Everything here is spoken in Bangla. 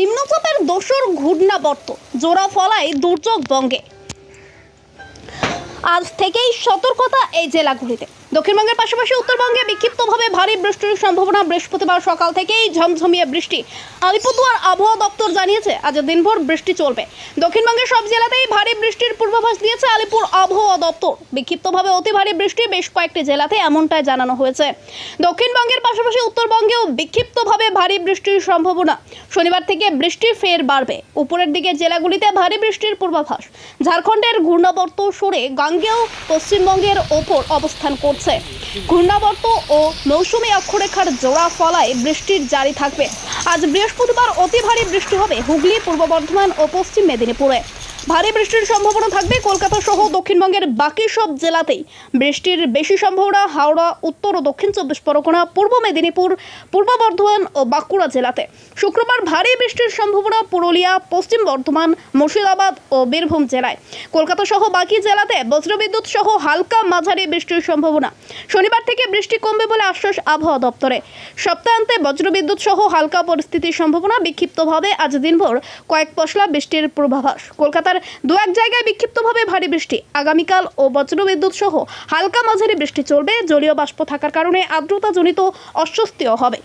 নিম্নচাপের দোসর ঘূর্ণাবর্ত জোড়া ফলায় দুর্যোগ বঙ্গে। আজ থেকেই সতর্কতা এই জেলাগুলিতে। দক্ষিণবঙ্গের পাশাপাশি উত্তরবঙ্গে বিক্ষিপ্তভাবে ভারী বৃষ্টির সম্ভাবনা। বৃহস্পতিবার সকাল থেকেই ঝমঝমিয়ে বৃষ্টি। আলিপুরদুয়ার আবহাওয়া দপ্তর জানিয়েছে আজ দিনভর বৃষ্টি চলবে। দক্ষিণবঙ্গের সব জেলাতেই ভারী বৃষ্টির পূর্বাভাস দিয়েছে আলিপুর আবহাওয়া দপ্তর। বিক্ষিপ্তভাবে অতি ভারী বৃষ্টি বেশ কয়েকটি জেলাতে এমনটাই জানানো হয়েছে। দক্ষিণবঙ্গের পাশাপাশি উত্তরবঙ্গেও বিক্ষিপ্তভাবে ভারী বৃষ্টির সম্ভাবনা। শনিবার থেকে বৃষ্টি ফের বাড়বে। উপরের দিকে জেলাগুলিতে ভারী বৃষ্টির পূর্বাভাস। ঝাড়খণ্ডের ঘূর্ণাবর্ত সরে গাঙ্গেয় পশ্চিমবঙ্গের ওপর অবস্থান করছে। ঘূর্ণাবর্ত ও মৌসুমী অক্ষরেখার জোড়া ফলায় বৃষ্টির জারি থাকবে। আজ বৃহস্পতিবার অতি ভারী বৃষ্টি হবে হুগলি, পূর্ব বর্ধমান ও পশ্চিম মেদিনীপুরে। ভারী বৃষ্টির সম্ভাবনা থাকবে কলকাতা সহ দক্ষিণবঙ্গের বাকি সব জেলাতেই। বৃষ্টির বেশি সম্ভাবনা হাওড়া, উত্তর ও দক্ষিণ চব্বিশ পরগনা, পূর্ব মেদিনীপুর, পূর্ব বর্ধমান ও বাঁকুড়া জেলাতে। শুক্রবার ভারী বৃষ্টির সম্ভাবনা পুরুলিয়া, পশ্চিম বর্ধমান, মুর্শিদাবাদ ও বীরভূম জেলায়। কলকাতা সহ বাকি জেলাতে বজ্রবিদ্যুৎ সহ হালকা মাঝারি বৃষ্টির সম্ভাবনা। শনিবার থেকে বৃষ্টি কমবে বলে আশ্বাস আবহাওয়া দপ্তরে। সপ্তাহান্তে বজ্রবিদ্যুৎ সহ হালকা পরিস্থিতির সম্ভাবনা। বিক্ষিপ্তভাবে আজ দিনভর কয়েক পশলা বৃষ্টির পূর্বাভাস। কলকাতার দু এক জায়গায় বিক্ষিপ্তভাবে ভারী বৃষ্টি। আগামীকাল ও বজ্রবিদ্যুৎ সহ হালকা মাঝারি বৃষ্টি চলবে। জলীয় বাষ্প থাকার কারণে আর্দ্রতাজনিত অস্বস্তিও হবে।